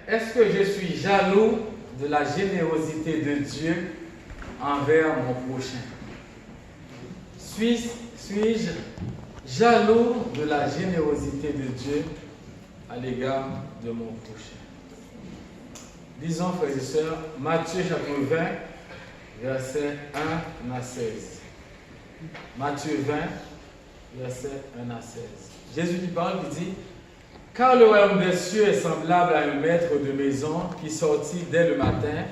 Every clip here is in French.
est-ce que je suis jaloux de la générosité de Dieu envers mon prochain? Suis-je jaloux de la générosité de Dieu à l'égard de mon prochain? Lisons, frères et sœurs, Matthieu chapitre 20, versets 1 à 16. Matthieu 20, versets 1 à 16. Jésus qui parle, qui dit: car le royaume des cieux est semblable à un maître de maison qui sortit dès le matin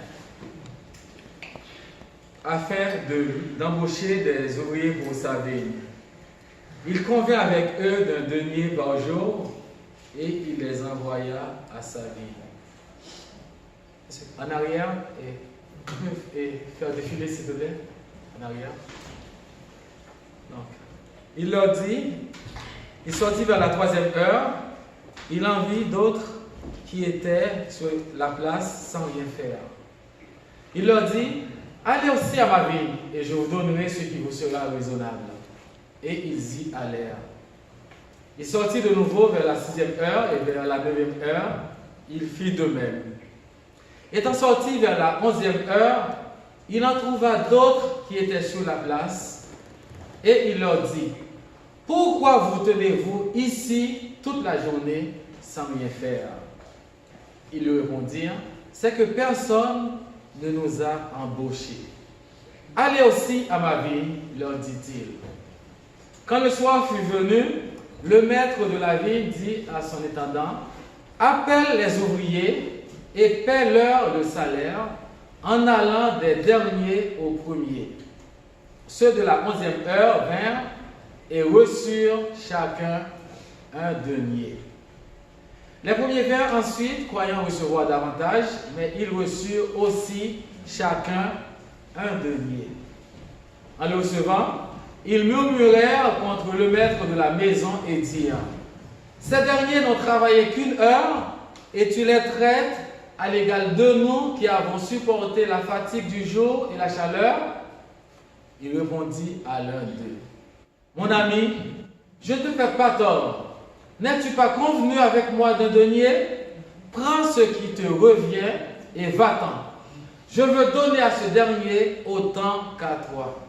afin d'embaucher des ouvriers pour sa vigne. Il convint avec eux d'un denier par jour et il les envoya à sa vigne. En arrière, et faire défiler s'il te plaît. En arrière. Donc, il leur dit, il sortit vers la 3e heure, il en vit d'autres qui étaient sur la place sans rien faire. Il leur dit: allez aussi à ma vigne, et je vous donnerai ce qui vous sera raisonnable. Et ils y allèrent. Il sortit de nouveau vers la 6e heure, et vers la 9e heure, il fit de même. Étant sorti vers la 11e heure, il en trouva d'autres qui étaient sur la place, et il leur dit: pourquoi vous tenez-vous ici toute la journée sans rien faire? Ils lui répondirent: c'est que personne ne nous a embauchés. Allez aussi à ma vigne, leur dit-il. Quand le soir fut venu, le maître de la vigne dit à son intendant: appelle les ouvriers et paie-leur le salaire en allant des derniers aux premiers. Ceux de la 11e heure vinrent et reçurent chacun un denier. Les premiers vinrent ensuite, croyant recevoir davantage, mais ils reçurent aussi chacun un denier. En le recevant, ils murmurèrent contre le maître de la maison et dirent: ces derniers n'ont travaillé qu'une heure, et tu les traites à l'égal de nous qui avons supporté la fatigue du jour et la chaleur? Il répondit à l'un d'eux: mon ami, je ne te fais pas tort. N'es-tu pas convenu avec moi d'un denier? Prends ce qui te revient et va-t'en. Je veux donner à ce dernier autant qu'à toi.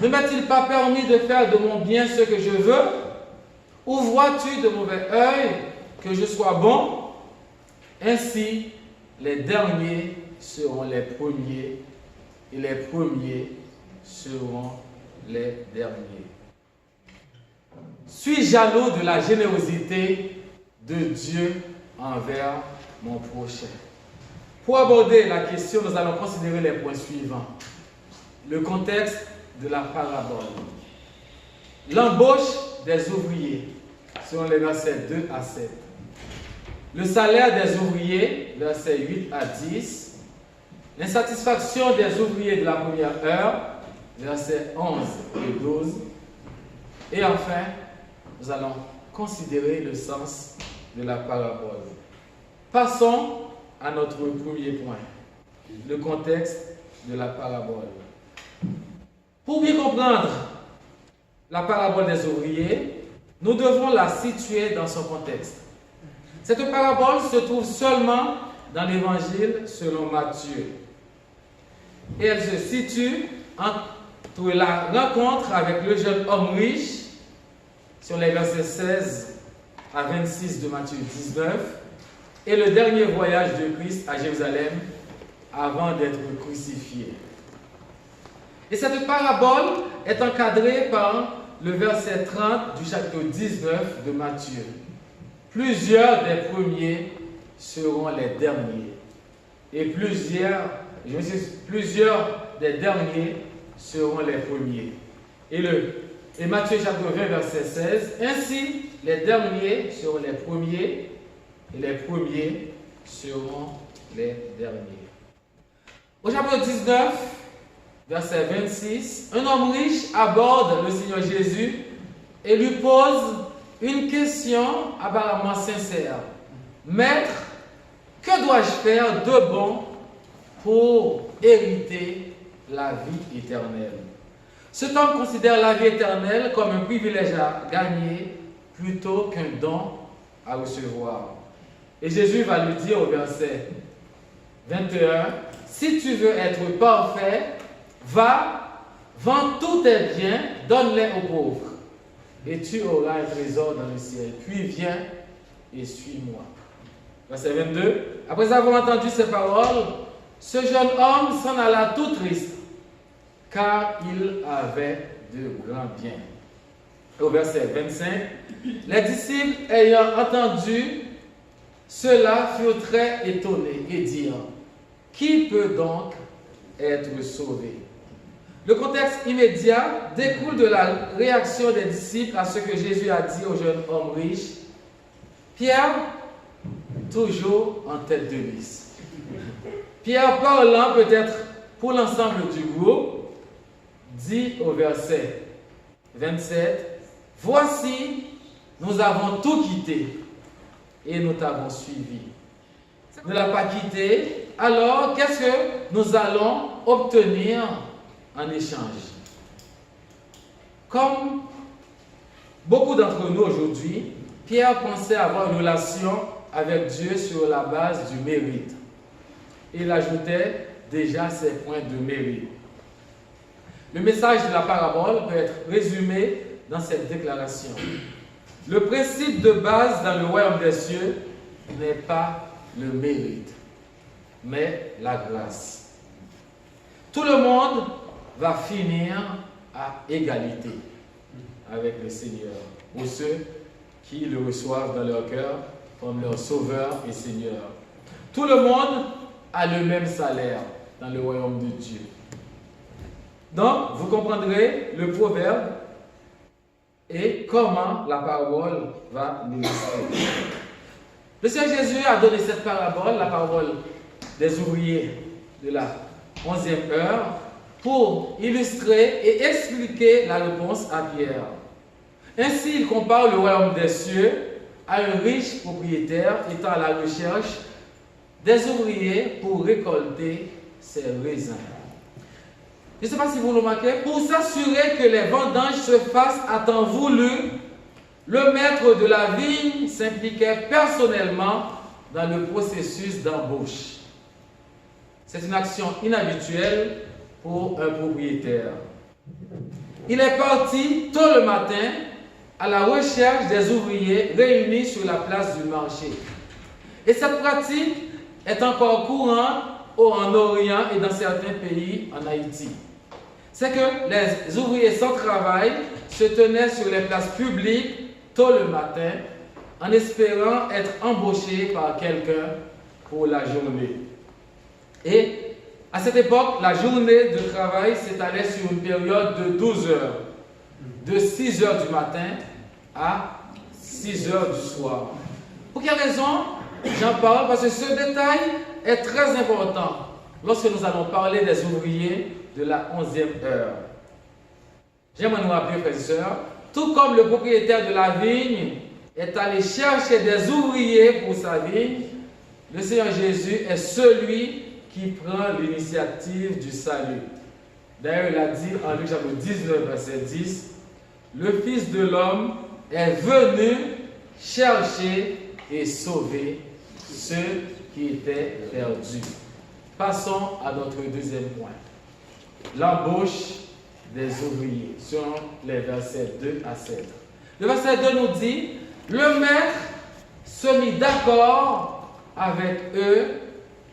Ne m'est-il pas permis de faire de mon bien ce que je veux? Ou vois-tu de mauvais œil que je sois bon? Ainsi, les derniers seront les premiers, et les premiers seront les derniers. Suis-je jaloux de la générosité de Dieu envers mon prochain? Pour aborder la question, nous allons considérer les points suivants. Le contexte de la parabole. L'embauche des ouvriers, selon les versets 2 à 7. Le salaire des ouvriers, versets 8 à 10. L'insatisfaction des ouvriers de la première heure, versets 11 et 12. Et enfin, nous allons considérer le sens de la parabole. Passons à notre premier point, le contexte de la parabole. Pour bien comprendre la parabole des ouvriers, nous devons la situer dans son contexte. Cette parabole se trouve seulement dans l'évangile selon Matthieu. Et elle se situe entre la rencontre avec le jeune homme riche, sur les versets 16 à 26 de Matthieu 19, et le dernier voyage de Christ à Jérusalem avant d'être crucifié. Et cette parabole est encadrée par le verset 30 du chapitre 19 de Matthieu. Plusieurs des premiers seront les derniers, et plusieurs des derniers seront les premiers. Et Matthieu chapitre 20, verset 16, ainsi les derniers seront les premiers, et les premiers seront les derniers. Au chapitre 19, verset 26, un homme riche aborde le Seigneur Jésus et lui pose une question apparemment sincère. Maître, que dois-je faire de bon pour hériter la vie éternelle? Cet homme considère la vie éternelle comme un privilège à gagner plutôt qu'un don à recevoir. Et Jésus va lui dire au verset 21, si tu veux être parfait, va, vends tous tes biens, donne-les aux pauvres, et tu auras un trésor dans le ciel. Puis viens et suis-moi. Verset 22, après avoir entendu ces paroles, ce jeune homme s'en alla tout triste, car il avait de grands biens. Au verset 25, les disciples ayant entendu cela furent très étonnés et dirent, qui peut donc être sauvé? Le contexte immédiat découle de la réaction des disciples à ce que Jésus a dit au jeune homme riche. Pierre, toujours en tête de liste. Pierre, parlant peut-être pour l'ensemble du groupe, dit au verset 27, « Voici, nous avons tout quitté et nous t'avons suivi. » Ne l'a pas quitté, alors qu'est-ce que nous allons obtenir en échange? Comme beaucoup d'entre nous aujourd'hui, Pierre pensait avoir une relation avec Dieu sur la base du mérite. Il ajoutait déjà ses points de mérite. Le message de la parabole peut être résumé dans cette déclaration. Le principe de base dans le royaume des cieux n'est pas le mérite, mais la grâce. Tout le monde va finir à égalité avec le Seigneur, pour ceux qui le reçoivent dans leur cœur comme leur sauveur et Seigneur. Tout le monde a le même salaire dans le royaume de Dieu. Donc, vous comprendrez le proverbe et comment la parabole va l'illustrer. Le Seigneur Jésus a donné cette parabole, la parabole des ouvriers de la 11e heure, pour illustrer et expliquer la réponse à Pierre. Ainsi, il compare le royaume des cieux à un riche propriétaire étant à la recherche des ouvriers pour récolter ses raisins. Je ne sais pas si vous le remarquez, pour s'assurer que les vendanges se fassent à temps voulu, le maître de la vigne s'impliquait personnellement dans le processus d'embauche. C'est une action inhabituelle pour un propriétaire. Il est parti tôt le matin à la recherche des ouvriers réunis sur la place du marché. Et cette pratique est encore courante en Orient et dans certains pays en Haïti. C'est que les ouvriers sans travail se tenaient sur les places publiques tôt le matin en espérant être embauchés par quelqu'un pour la journée. Et à cette époque, la journée de travail s'étalait sur une période de 12 heures, de 6 heures du matin à 6 heures du soir. Pour quelle raison j'en parle? Parce que ce détail est très important lorsque nous allons parler des ouvriers de la 11e heure. J'aimerais nous rappeler, frères et sœurs, tout comme le propriétaire de la vigne est allé chercher des ouvriers pour sa vigne, le Seigneur Jésus est celui qui prend l'initiative du salut. D'ailleurs, il a dit en Luc chapitre 19, verset 10, « Le Fils de l'homme est venu chercher et sauver ceux qui étaient perdus. » Passons à notre deuxième point. L'embauche des ouvriers, selon les versets 2 à 7. Le verset 2 nous dit, « Le maître se mit d'accord avec eux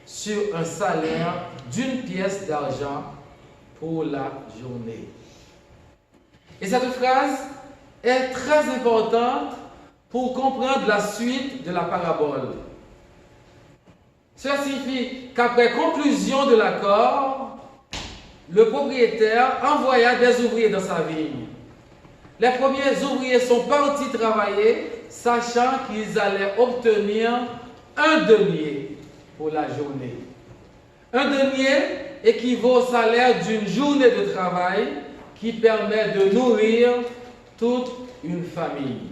sur un salaire d'une pièce d'argent pour la journée. » Et cette phrase est très importante pour comprendre la suite de la parabole. Cela signifie qu'après conclusion de l'accord, le propriétaire envoya des ouvriers dans sa vigne. Les premiers ouvriers sont partis travailler, sachant qu'ils allaient obtenir un denier pour la journée. Un denier équivaut au salaire d'une journée de travail qui permet de nourrir toute une famille.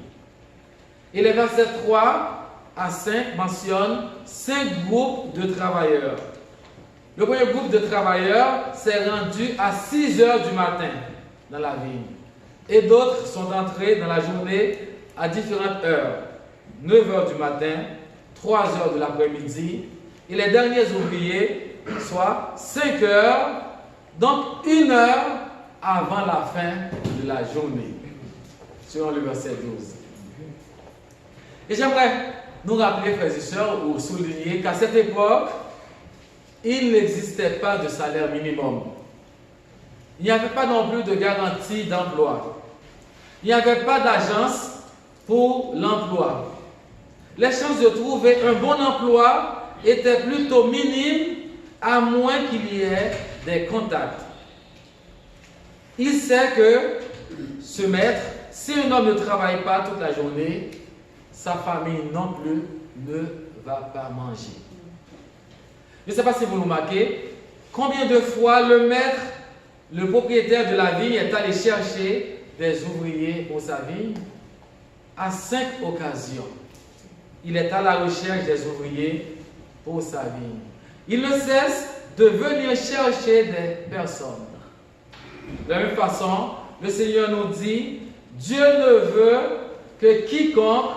Et les versets 3 à 5 mentionnent 5 groupes de travailleurs. Le premier groupe de travailleurs s'est rendu à 6 heures du matin dans la vigne. Et d'autres sont entrés dans la journée à différentes heures. 9 heures du matin, 3 heures de l'après-midi, et les derniers ouvriers, soit 5 heures, donc 1 heure avant la fin de la journée, selon le verset 12. Et j'aimerais nous rappeler, frères et sœurs, ou souligner qu'à cette époque, il n'existait pas de salaire minimum. Il n'y avait pas non plus de garantie d'emploi. Il n'y avait pas d'agence pour l'emploi. Les chances de trouver un bon emploi étaient plutôt minimes, à moins qu'il y ait des contacts. Il sait que ce maître, si un homme ne travaille pas toute la journée, sa famille non plus ne va pas manger. Je ne sais pas si vous le remarquez, combien de fois le maître, le propriétaire de la vigne, est allé chercher des ouvriers pour sa vigne? À 5 occasions, il est à la recherche des ouvriers pour sa vigne. Il ne cesse de venir chercher des personnes. De la même façon, le Seigneur nous dit, Dieu ne veut que quiconque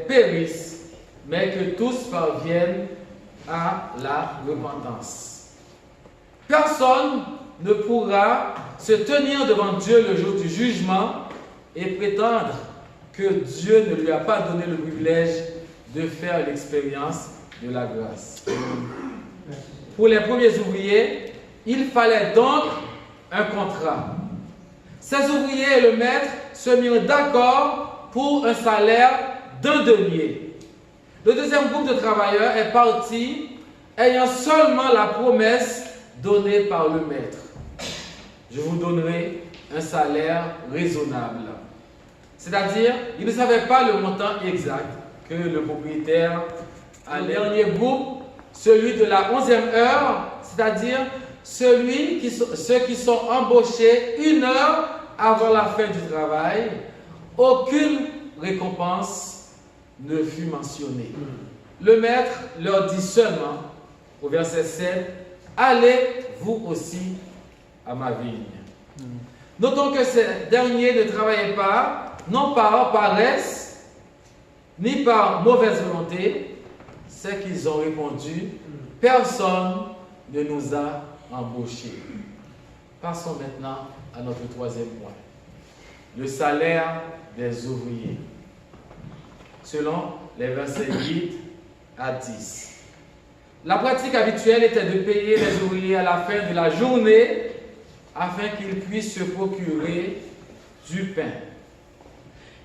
périsse, mais que tous parviennent à la repentance. Personne ne pourra se tenir devant Dieu le jour du jugement et prétendre que Dieu ne lui a pas donné le privilège de faire l'expérience de la grâce. Pour les premiers ouvriers, il fallait donc un contrat. Ces ouvriers et le maître se mirent d'accord pour un salaire d'1 denier. Le deuxième groupe de travailleurs est parti ayant seulement la promesse donnée par le maître. Je vous donnerai un salaire raisonnable. C'est-à-dire, ils ne savaient pas le montant exact que le propriétaire a. Le dernier groupe, celui de la 11e heure, c'est-à-dire ceux qui sont embauchés 1 heure avant la fin du travail, aucune récompense ne fut mentionnée. Le maître leur dit seulement, au verset 7, « Allez vous aussi à ma vigne. » Notons que ces derniers ne travaillaient pas, non par paresse, ni par mauvaise volonté. C'est qu'ils ont répondu, « Personne ne nous a embauchés. » Passons maintenant à notre 3e point. Le salaire des ouvriers. Selon les versets 8 à 10. La pratique habituelle était de payer les ouvriers à la fin de la journée afin qu'ils puissent se procurer du pain.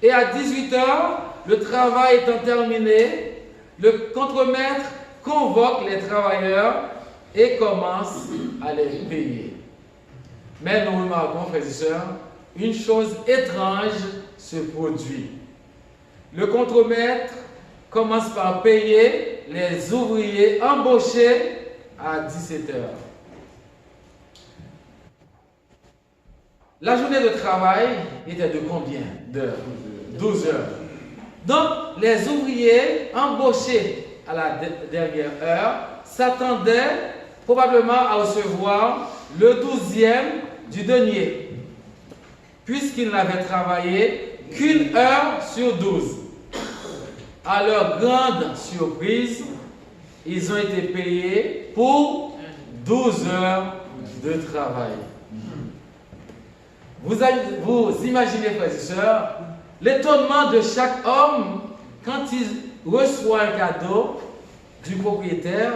Et à 18 heures, le travail étant terminé, le contremaître convoque les travailleurs et commence à les payer. Mais nous remarquons, frères et sœurs, une chose étrange se produit. Le contremaître commence par payer les ouvriers embauchés à 17 heures. La journée de travail était de combien d'heures? 12 heures. Donc, les ouvriers embauchés à la dernière heure s'attendaient probablement à recevoir le 12e du denier, puisqu'ils n'avaient travaillé qu'1 heure sur 12. À leur grande surprise, ils ont été payés pour 12 heures de travail. Vous imaginez, frères et sœurs, l'étonnement de chaque homme quand il reçoit un cadeau du propriétaire,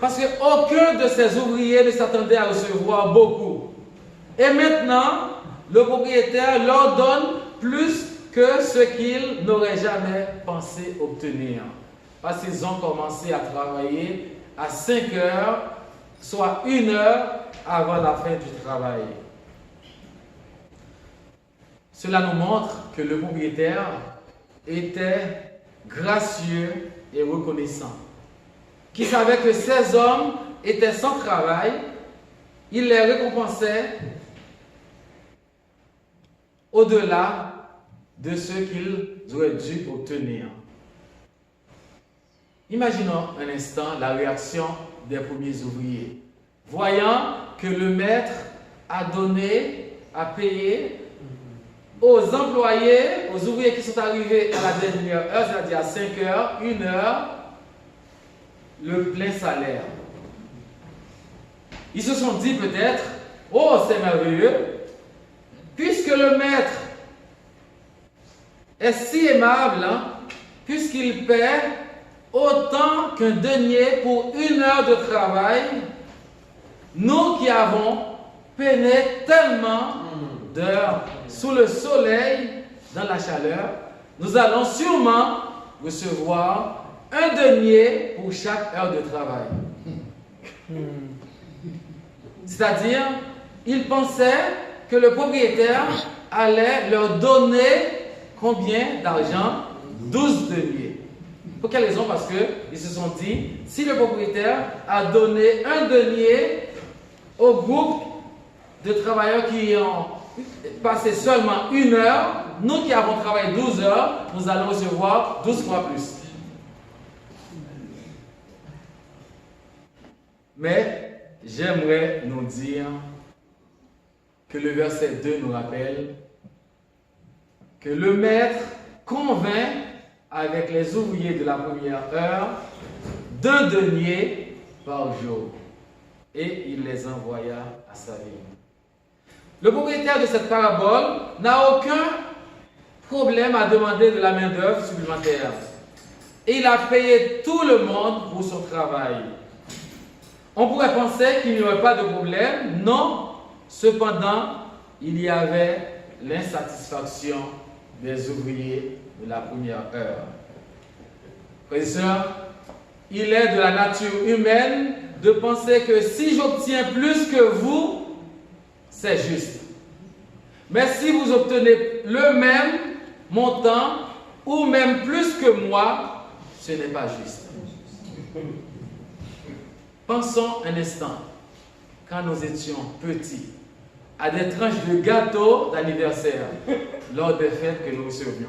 parce qu'aucun de ces ouvriers ne s'attendait à recevoir beaucoup. Et maintenant, le propriétaire leur donne plus que ce qu'ils n'auraient jamais pensé obtenir. Parce qu'ils ont commencé à travailler à 5 heures, soit 1 heure avant la fin du travail. Cela nous montre que le propriétaire était gracieux et reconnaissant, qui savait que ces hommes étaient sans travail, il les récompensait au-delà de ce qu'ils auraient dû obtenir. Imaginons un instant la réaction des premiers ouvriers, voyant que le maître a donné, a payé aux employés, aux ouvriers qui sont arrivés à la dernière heure, c'est-à-dire à 5 heures, 1 heure, le plein salaire. Ils se sont dit peut-être, oh c'est merveilleux, puisque le maître est si aimable, hein, puisqu'il paie autant qu'un denier pour 1 heure de travail, nous qui avons peiné tellement d'heures sous le soleil, dans la chaleur, nous allons sûrement recevoir un denier pour chaque heure de travail. C'est-à-dire, ils pensaient que le propriétaire allait leur donner combien d'argent? 12 deniers. Pour quelle raison? Parce qu'ils se sont dit, si le propriétaire a donné un denier au groupe de travailleurs qui ont passé seulement 1 heure, nous qui avons travaillé 12 heures, nous allons recevoir 12 fois plus. Mais j'aimerais nous dire que le verset 2 nous rappelle que le maître convainc avec les ouvriers de la première heure d'1 denier par jour. Et il les envoya à sa ville. Le propriétaire de cette parabole n'a aucun problème à demander de la main-d'œuvre supplémentaire. Et il a payé tout le monde pour son travail. On pourrait penser qu'il n'y aurait pas de problème. Non. Cependant, il y avait l'insatisfaction des ouvriers de la première heure. Frères et sœurs, il est de la nature humaine de penser que si j'obtiens plus que vous, c'est juste. Mais si vous obtenez le même montant ou même plus que moi, ce n'est pas juste. Pensons un instant, quand nous étions petits, à des tranches de gâteau d'anniversaire lors des fêtes que nous recevions,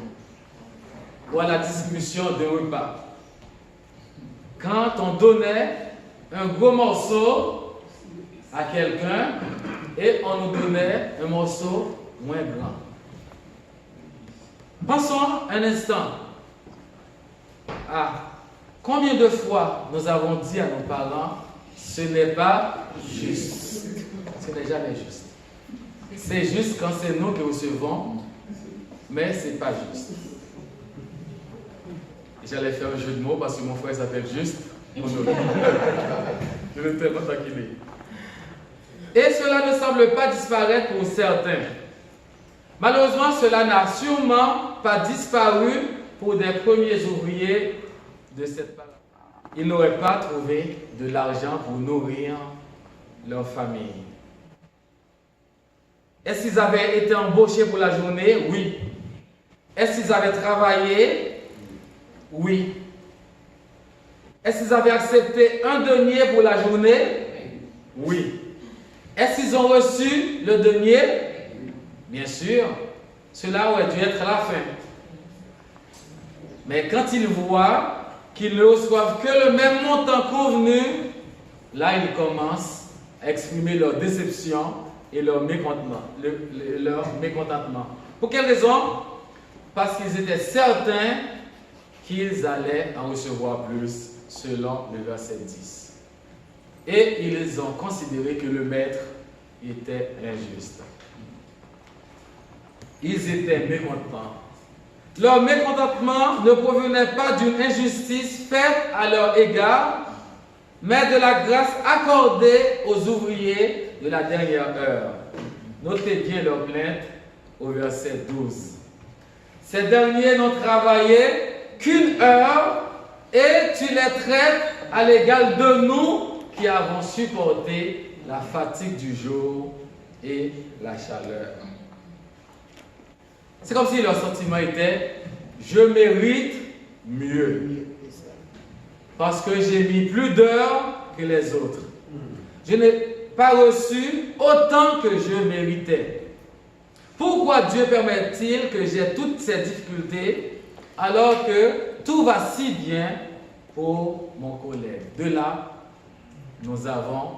ou à la distribution de repas. Quand on donnait un gros morceau à quelqu'un et on nous donnait un morceau moins grand. Pensons un instant à combien de fois nous avons dit à nos parents, ce n'est pas juste. Ce n'est jamais juste. C'est juste quand c'est nous qui recevons, mais ce n'est pas juste. J'allais faire un jeu de mots parce que mon frère s'appelle Juste. Je ne t'ai pas taquiné. Et cela ne semble pas disparaître pour certains. Malheureusement, cela n'a sûrement pas disparu pour des premiers ouvriers de cette parole. Ils n'auraient pas trouvé de l'argent pour nourrir leur famille. Est-ce qu'ils avaient été embauchés pour la journée? Oui. Est-ce qu'ils avaient travaillé? Oui. Est-ce qu'ils avaient accepté un denier pour la journée? Oui. Est-ce qu'ils ont reçu le denier? Bien sûr. Cela aurait dû être la fin. Mais quand ils voient qu'ils ne reçoivent que le même montant convenu, là ils commencent à exprimer leur déception et leur mécontentement. Pour quelle raison? Parce qu'ils étaient certains qu'ils allaient en recevoir plus, selon le verset 10. Et ils ont considéré que le maître était injuste. Ils étaient mécontents. Leur mécontentement ne provenait pas d'une injustice faite à leur égard, mais de la grâce accordée aux ouvriers de la dernière heure. Notez bien leur plainte au verset 12. Ces derniers n'ont travaillé qu'1 heure et tu les traites à l'égal de nous qui avons supporté la fatigue du jour et la chaleur. C'est comme si leur sentiment était « je mérite mieux » parce que j'ai mis plus d'heures que les autres. Je n'ai pas reçu autant que je méritais. Pourquoi Dieu permet-il que j'ai toutes ces difficultés alors que tout va si bien pour mon collègue? De là, nous avons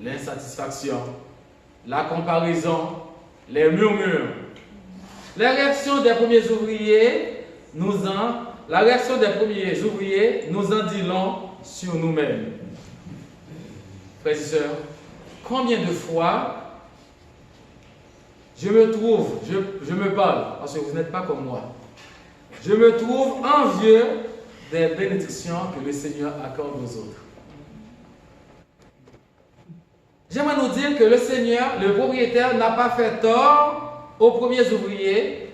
l'insatisfaction, la comparaison, les murmures. La réaction des premiers ouvriers nous en dit long sur nous-mêmes. Frères et sœurs, combien de fois je me parle, parce que vous n'êtes pas comme moi, je me trouve envieux des bénédictions que le Seigneur accorde aux autres. J'aimerais nous dire que le Seigneur, le propriétaire, n'a pas fait tort aux premiers ouvriers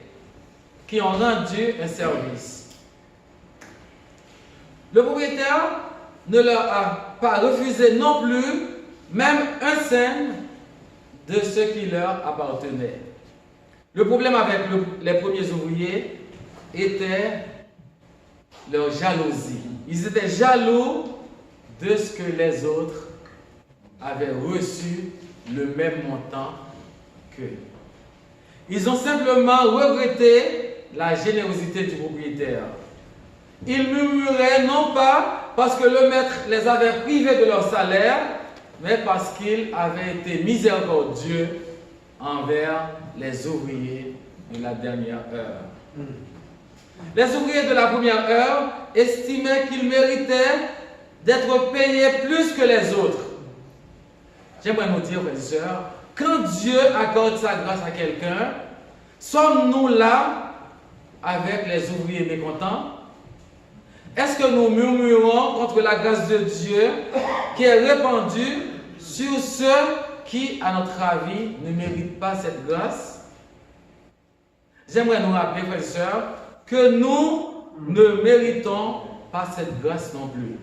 qui ont rendu un service. Le propriétaire ne leur a pas refusé non plus même un cent de ce qui leur appartenait. Le problème avec les premiers ouvriers était leur jalousie. Ils étaient jaloux de ce que les autres avaient reçu le même montant qu'eux. Ils ont simplement regretté la générosité du propriétaire. Ils murmuraient non pas parce que le maître les avait privés de leur salaire, mais parce qu'il avait été miséricordieux envers les ouvriers de la dernière heure. Les ouvriers de la première heure estimaient qu'ils méritaient d'être payés plus que les autres. J'aimerais nous dire, frères et sœurs, quand Dieu accorde sa grâce à quelqu'un, sommes-nous là avec les ouvriers mécontents? Est-ce que nous murmurons contre la grâce de Dieu qui est répandue sur ceux qui, à notre avis, ne méritent pas cette grâce? J'aimerais nous rappeler, frères et sœurs, que nous ne méritons pas cette grâce non plus.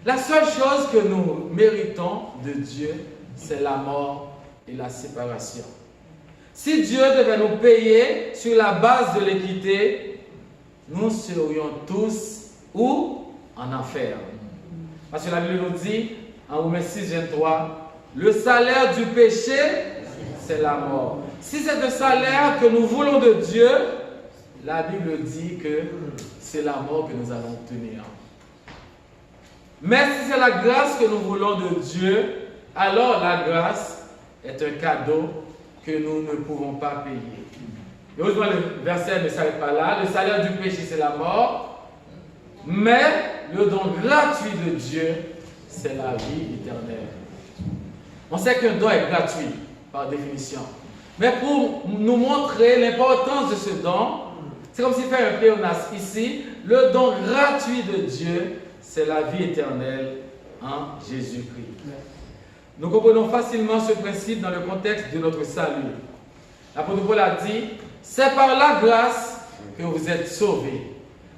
La seule chose que nous méritons de Dieu, c'est la mort et la séparation. Si Dieu devait nous payer sur la base de l'équité, nous serions tous où? En enfer. Parce que la Bible nous dit, en Romains 6, 23, le salaire du péché, c'est la mort. Si c'est le salaire que nous voulons de Dieu, la Bible dit que c'est la mort que nous allons obtenir. Mais si c'est la grâce que nous voulons de Dieu, alors la grâce est un cadeau que nous ne pouvons pas payer. Heureusement, le verset ne s'arrête pas là. Le salaire du péché, c'est la mort. Mais le don gratuit de Dieu, c'est la vie éternelle. On sait qu'un don est gratuit, par définition. Mais pour nous montrer l'importance de ce don, c'est comme s'il fait un pléonasme ici. Le don gratuit de Dieu, c'est la vie éternelle en Jésus-Christ. Nous comprenons facilement ce principe dans le contexte de notre salut. L'apôtre Paul a dit, c'est par la grâce que vous êtes sauvés,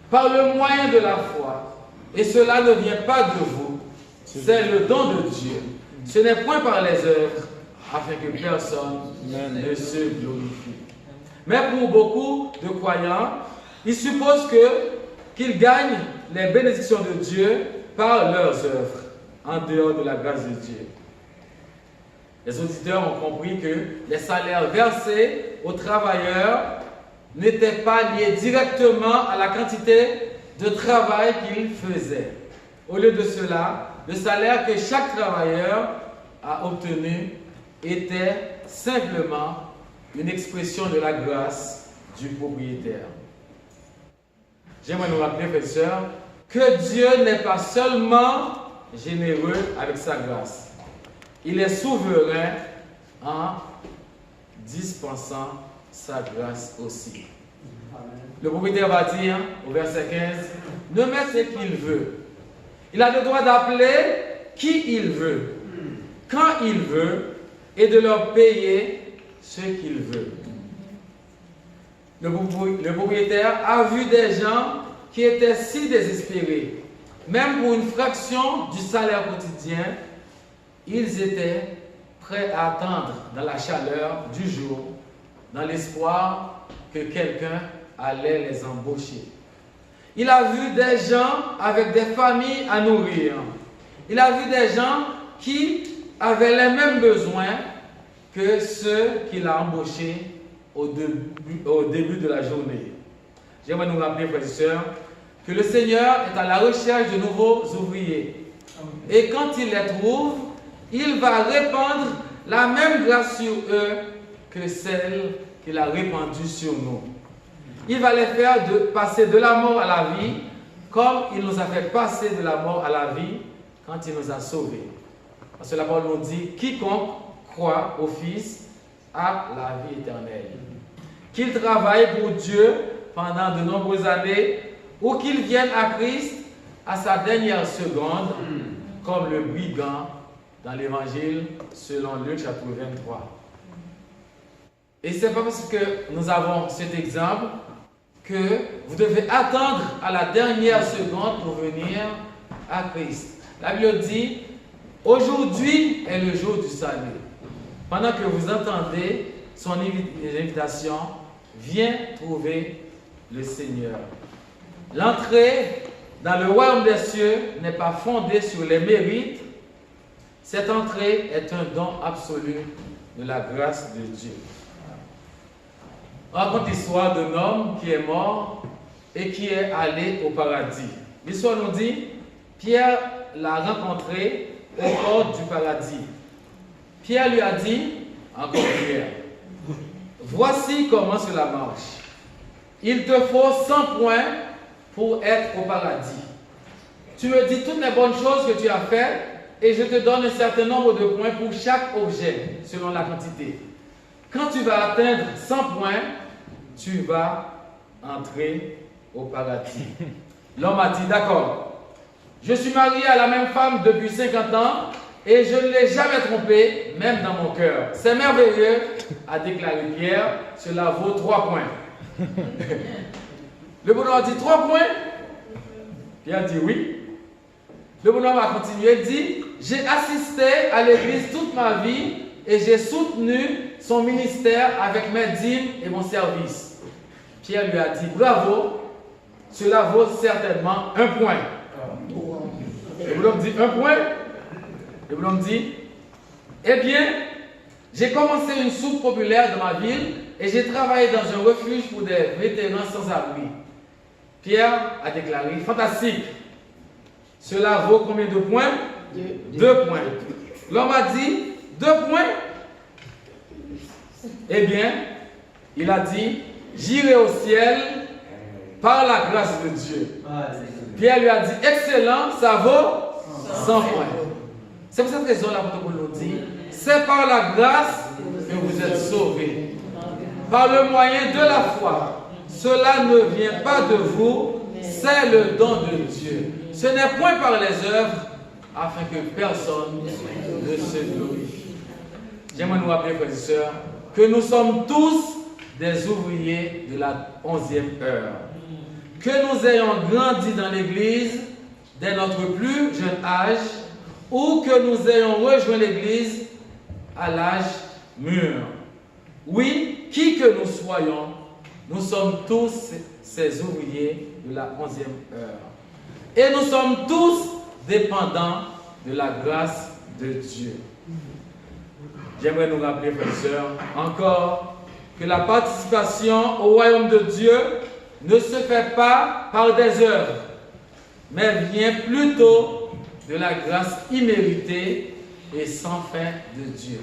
par le moyen de la foi. Et cela ne vient pas de vous, c'est le don de Dieu. Ce n'est point par les œuvres, afin que personne ne se glorifie. Mais pour beaucoup de croyants, ils supposent qu'ils gagnent les bénédictions de Dieu par leurs œuvres, en dehors de la grâce de Dieu. Les auditeurs ont compris que les salaires versés aux travailleurs n'étaient pas liés directement à la quantité de travail qu'ils faisaient. Au lieu de cela, le salaire que chaque travailleur a obtenu était simplement une expression de la grâce du propriétaire. J'aimerais nous rappeler, frères et sœurs, que Dieu n'est pas seulement généreux avec sa grâce. Il est souverain en dispensant sa grâce aussi. Le propriétaire va dire au verset 15, ne met ce qu'il veut. Il a le droit d'appeler qui il veut, quand il veut, et de leur payer ce qu'il veut. Le propriétaire a vu des gens qui étaient si désespérés, même pour une fraction du salaire quotidien, ils étaient prêts à attendre dans la chaleur du jour, dans l'espoir que quelqu'un allait les embaucher. Il a vu des gens avec des familles à nourrir. Il a vu des gens qui avaient les mêmes besoins que ceux qu'il a embauchés au début de la journée. J'aimerais nous rappeler, frères et sœurs, que le Seigneur est à la recherche de nouveaux ouvriers. Et quand il les trouve, il va répandre la même grâce sur eux que celle qu'il a répandu sur nous. Il va les faire passer de la mort à la vie, comme il nous a fait passer de la mort à la vie quand il nous a sauvés. Parce que la parole nous dit, quiconque croit au Fils a la vie éternelle. Qu'il travaille pour Dieu pendant de nombreuses années, ou qu'il vienne à Christ à sa dernière seconde, comme le brigand dans l'Évangile selon Luc chapitre 23. Et c'est pas parce que nous avons cet exemple que vous devez attendre à la dernière seconde pour venir à Christ. La Bible dit, aujourd'hui est le jour du salut. Pendant que vous entendez son invitation, viens trouver le Seigneur. L'entrée dans le royaume des cieux n'est pas fondée sur les mérites. Cette entrée est un don absolu de la grâce de Dieu. On raconte l'histoire d'un homme qui est mort et qui est allé au paradis. L'histoire nous dit, Pierre l'a rencontré aux portes du paradis. Pierre lui a dit, encore Pierre, voici comment cela marche. Il te faut 100 points pour être au paradis. Tu me dis toutes les bonnes choses que tu as faites et je te donne un certain nombre de points pour chaque objet, selon la quantité. Quand tu vas atteindre 100 points, tu vas entrer au paradis. L'homme a dit, d'accord, je suis marié à la même femme depuis 50 ans et je ne l'ai jamais trompée, même dans mon cœur. C'est merveilleux, a déclaré Pierre, cela vaut 3 points. Le bonhomme a dit 3 points. Pierre dit oui. Le bonhomme a continué, il dit, j'ai assisté à l'église toute ma vie et j'ai soutenu son ministère avec mes dîmes et mon service. Pierre lui a dit, bravo, cela vaut certainement 1 point. Le bonhomme dit 1 point. Le bonhomme dit, eh bien, j'ai commencé une soupe populaire dans ma ville et j'ai travaillé dans un refuge pour des vétérans sans abri. Pierre a déclaré, fantastique. Cela vaut combien de points? 2 points. L'homme a dit, 2 points. Eh bien, il a dit, j'irai au ciel par la grâce de Dieu. Pierre lui a dit, excellent, ça vaut 100 points. C'est pour cette raison l'apôtre Paul nous dit, c'est par la grâce que vous êtes sauvés. Par le moyen de la foi. Cela ne vient pas de vous, c'est le don de Dieu. Ce n'est point par les œuvres, afin que personne ne se glorifie. J'aimerais nous rappeler, frères et sœurs, que nous sommes tous des ouvriers de la 11e heure. Que nous ayons grandi dans l'Église dès notre plus jeune âge, ou que nous ayons rejoint l'Église à l'âge mûr. Oui, qui que nous soyons, nous sommes tous ces ouvriers de la 11e heure. Et nous sommes tous dépendants de la grâce de Dieu. J'aimerais nous rappeler, frères et sœurs, encore que la participation au royaume de Dieu ne se fait pas par des œuvres, mais vient plutôt de la grâce imméritée et sans fin de Dieu.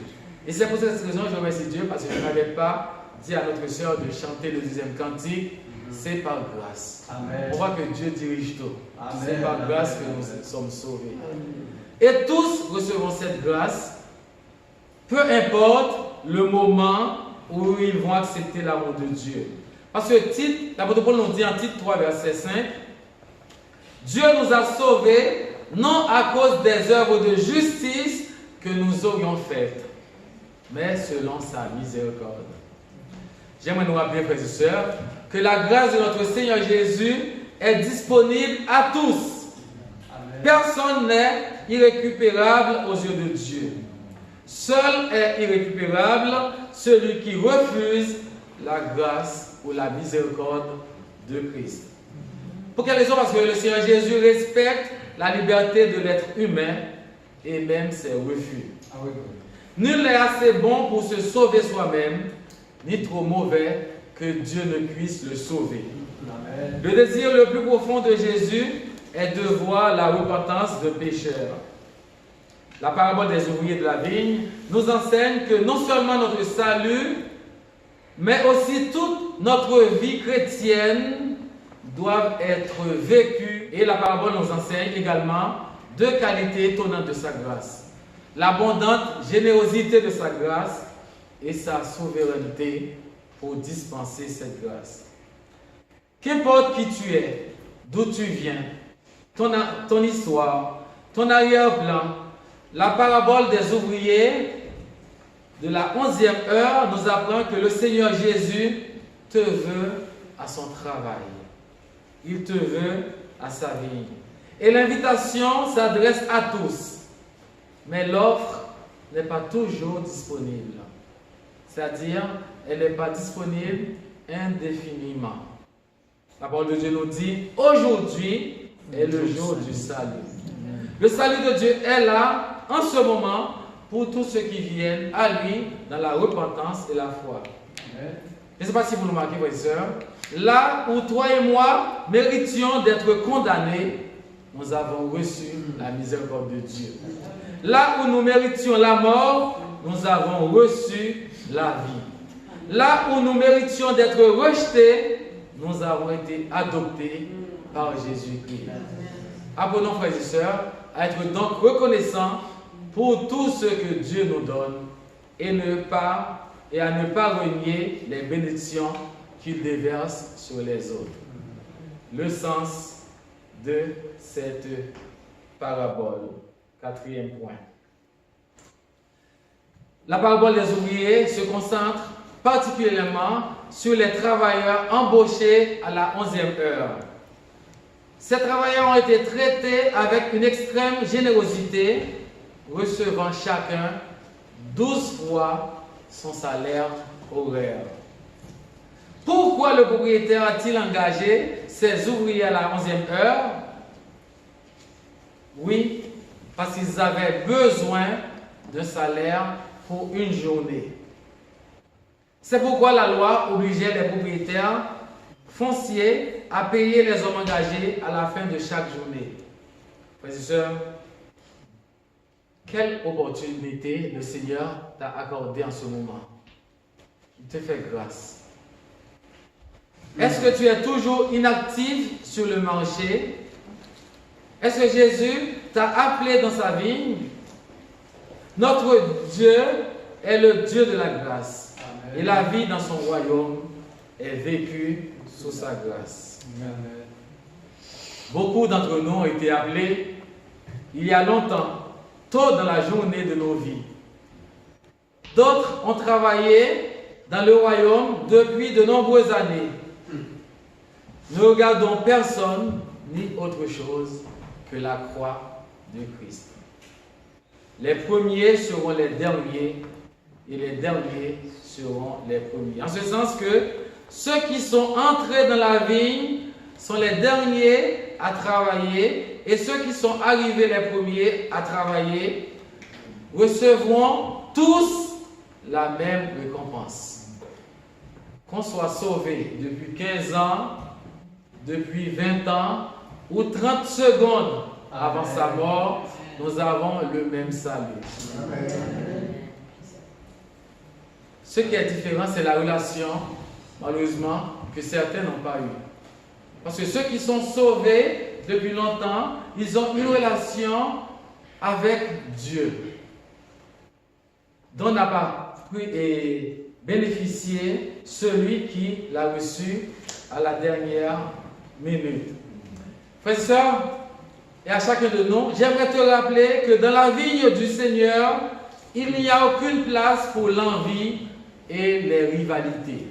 Et c'est pour cette raison que je remercie Dieu, parce que je n'avais pas dit à notre sœur de chanter le 2e cantique, c'est par grâce. Amen. On voit que Dieu dirige tout. C'est par grâce que nous sommes sauvés. Et tous recevront cette grâce, peu importe le moment où ils vont accepter l'amour de Dieu. Parce que l'apôtre Paul nous dit en Tite 3, verset 5, Dieu nous a sauvés non à cause des œuvres de justice que nous aurions faites, mais selon sa miséricorde. J'aimerais nous rappeler, frères et sœurs, que la grâce de notre Seigneur Jésus est disponible à tous. Amen. Personne n'est irrécupérable aux yeux de Dieu. Seul est irrécupérable celui qui refuse la grâce ou la miséricorde de Christ. Pour quelle raison? Parce que le Seigneur Jésus respecte la liberté de l'être humain et même ses refus. Nul n'est assez bon pour se sauver soi-même, ni trop mauvais que Dieu ne puisse le sauver. Amen. Le désir le plus profond de Jésus est de voir la repentance de pécheurs. La parabole des ouvriers de la vigne nous enseigne que non seulement notre salut, mais aussi toute notre vie chrétienne doit être vécue. Et la parabole nous enseigne également deux qualités étonnantes de sa grâce. L'abondante générosité de sa grâce et sa souveraineté pour dispenser cette grâce. Qu'importe qui tu es, d'où tu viens, ton histoire, ton arrière-plan, la parabole des ouvriers de la 11e heure nous apprend que le Seigneur Jésus te veut à son travail. Il te veut à sa vie. Et l'invitation s'adresse à tous. Mais l'offre n'est pas toujours disponible. C'est-à-dire, elle n'est pas disponible indéfiniment. La parole de Dieu nous dit, aujourd'hui est le jour du salut. Le salut de Dieu est là, en ce moment, pour tous ceux qui viennent à lui dans la repentance et la foi. Je ne sais pas si vous le remarquez, frères et sœurs. Là où toi et moi méritions d'être condamnés, nous avons reçu la miséricorde de Dieu. Là où nous méritions la mort, nous avons reçu la vie. Là où nous méritions d'être rejetés, nous avons été adoptés par Jésus-Christ. Apprenons, frères et sœurs, à être donc reconnaissants pour tout ce que Dieu nous donne et à ne pas renier les bénédictions qu'il déverse sur les autres. Le sens de cette parabole. 4e point. La parabole des ouvriers se concentre particulièrement sur les travailleurs embauchés à la 11e heure. Ces travailleurs ont été traités avec une extrême générosité, recevant chacun 12 fois son salaire horaire. Pourquoi le propriétaire a-t-il engagé ses ouvriers à la 11e heure? Oui, parce qu'ils avaient besoin d'un salaire pour une journée. C'est pourquoi la loi obligeait les propriétaires fonciers à payer les hommes engagés à la fin de chaque journée. Frères et sœurs, quelle opportunité le Seigneur t'a accordée en ce moment. Il te fait grâce. Est-ce que tu es toujours inactif sur le marché? Est-ce que Jésus t'a appelé dans sa vigne? Notre Dieu est le Dieu de la grâce. Amen. Et la vie dans son royaume est vécue sous sa grâce. Amen. Beaucoup d'entre nous ont été appelés il y a longtemps, tôt dans la journée de nos vies. D'autres ont travaillé dans le royaume depuis de nombreuses années. Ne regardons personne ni autre chose que la croix de Christ. Les premiers seront les derniers et les derniers seront les premiers. En ce sens que ceux qui sont entrés dans la vigne sont les derniers à travailler et ceux qui sont arrivés les premiers à travailler recevront tous la même récompense. Qu'on soit sauvé depuis 15 ans, depuis 20 ans ou 30 secondes avant sa mort, nous avons le même salut. Amen. Ce qui est différent, c'est la relation, malheureusement, que certains n'ont pas eue. Parce que ceux qui sont sauvés depuis longtemps, ils ont une relation avec Dieu, dont n'a pas pu bénéficier celui qui l'a reçu à la dernière minute. Frères et sœurs, et à chacun de nous, j'aimerais te rappeler que dans la vigne du Seigneur, il n'y a aucune place pour l'envie et les rivalités.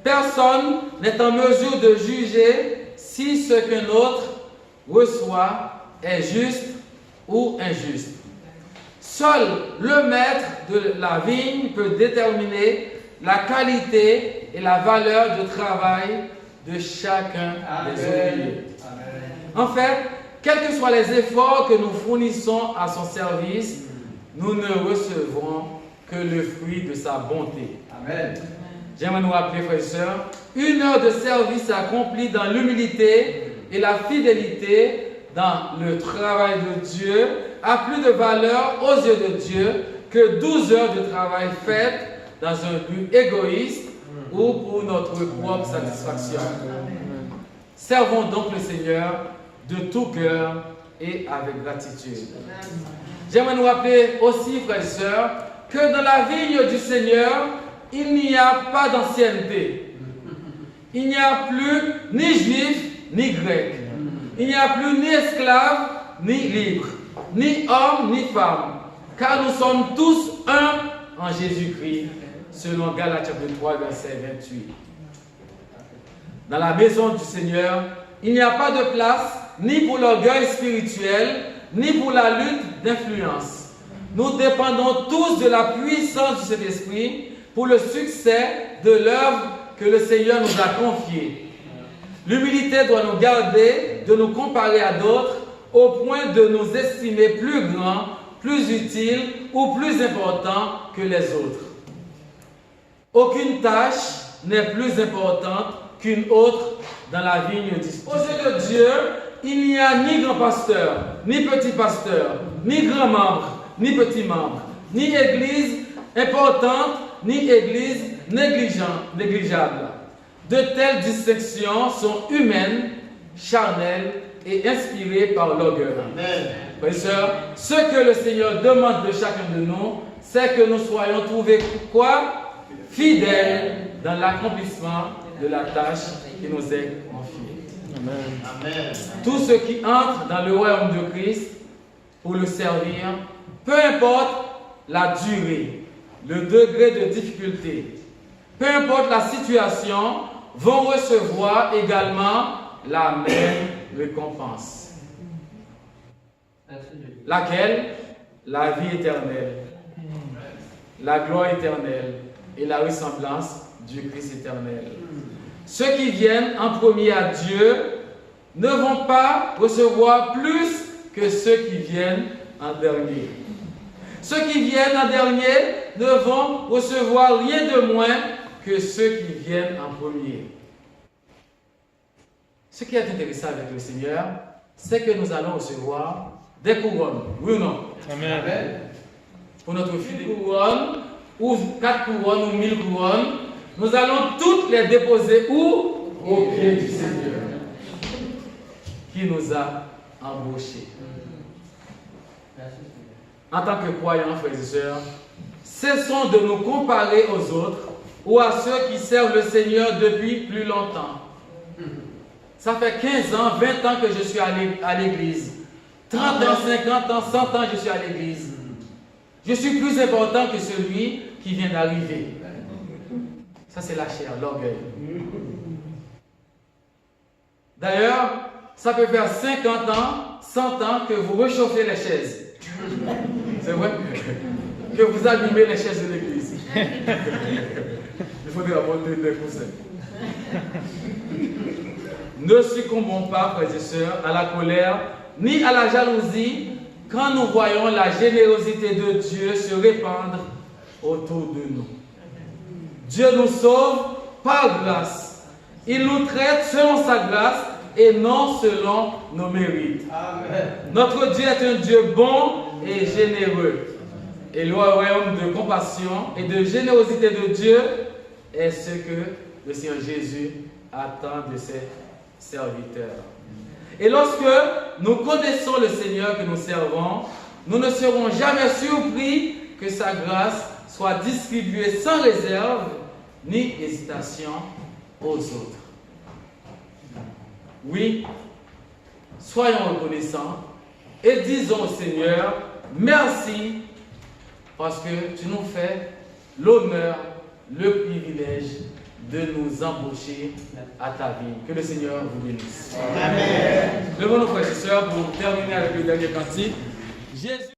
Personne n'est en mesure de juger si ce qu'un autre reçoit est juste ou injuste. Seul le maître de la vigne peut déterminer la qualité et la valeur de travail de chacun des ouvriers. En fait, quels que soient les efforts que nous fournissons à son service, nous ne recevrons que le fruit de sa bonté. Amen. J'aimerais nous rappeler, frères et sœurs, une heure de service accomplie dans l'humilité et la fidélité dans le travail de Dieu a plus de valeur aux yeux de Dieu que 12 heures de travail faites dans un but égoïste ou pour notre propre satisfaction. Servons donc le Seigneur de tout cœur et avec gratitude. J'aimerais nous rappeler aussi, frères et sœurs, que dans la vigne du Seigneur, il n'y a pas d'ancienneté. Il n'y a plus ni juif ni grec. Il n'y a plus ni esclave ni libre, ni homme ni femme, car nous sommes tous un en Jésus-Christ, selon Galates chapitre 3, verset 28. Dans la maison du Seigneur, il n'y a pas de place ni pour l'orgueil spirituel, ni pour la lutte d'influence. Nous dépendons tous de la puissance du Saint-Esprit pour le succès de l'œuvre que le Seigneur nous a confiée. L'humilité doit nous garder de nous comparer à d'autres au point de nous estimer plus grands, plus utiles ou plus importants que les autres. Aucune tâche n'est plus importante qu'une autre dans la vigne du Seigneur. Aux yeux de Dieu, il n'y a ni grand pasteur, ni petit pasteur, ni grand membre, ni petit membre, ni église importante, ni église négligeable. De telles distinctions sont humaines, charnelles et inspirées par l'orgueil. Frères et sœurs, ce que le Seigneur demande de chacun de nous, c'est que nous soyons trouvés quoi? Fidèles dans l'accomplissement de la tâche qui nous est confiée. Amen. Tous ceux qui entrent dans le royaume de Christ pour le servir, peu importe la durée, le degré de difficulté, peu importe la situation, vont recevoir également la même récompense. Laquelle? La vie éternelle, la gloire éternelle et la ressemblance du Christ éternel. Ceux qui viennent en premier à Dieu ne vont pas recevoir plus que ceux qui viennent en dernier. Ceux qui viennent en dernier ne vont recevoir rien de moins que ceux qui viennent en premier. Ce qui est intéressant avec le Seigneur, c'est que nous allons recevoir des couronnes. Oui ou non? Amen. Pour notre fille, des couronnes, ou 4 couronnes, ou 1000 couronnes, nous allons toutes les déposer où? Au pied du Seigneur, qui nous a embauchés. En tant que croyants, frères et sœurs, cessons de nous comparer aux autres ou à ceux qui servent le Seigneur depuis plus longtemps. Ça fait 15 ans, 20 ans que je suis à l'église. 30 ans, 50 ans, 100 ans, je suis à l'église. Je suis plus important que celui qui vient d'arriver. Ça, c'est la chair, l'orgueil. D'ailleurs, ça peut faire 50 ans, 100 ans que vous réchauffez les chaises. C'est vrai que vous abîmez les chaises de l'église. Il faudrait apporter des coussins. Ne succombons pas, frères et sœurs, à la colère ni à la jalousie quand nous voyons la générosité de Dieu se répandre autour de nous. Dieu nous sauve par grâce. Il nous traite selon sa grâce et non selon nos mérites. Amen. Notre Dieu est un Dieu bon et généreux. Et le royaume de compassion et de générosité de Dieu est ce que le Seigneur Jésus attend de ses serviteurs. Et lorsque nous connaissons le Seigneur que nous servons, nous ne serons jamais surpris que sa grâce soit distribuée sans réserve ni hésitation aux autres. Oui, soyons reconnaissants et disons au Seigneur, merci parce que tu nous fais l'honneur, le privilège de nous embaucher à ta vie. Que le Seigneur vous bénisse. Amen. Levons nos frères et sœurs pour terminer avec le dernier cantique. Jésus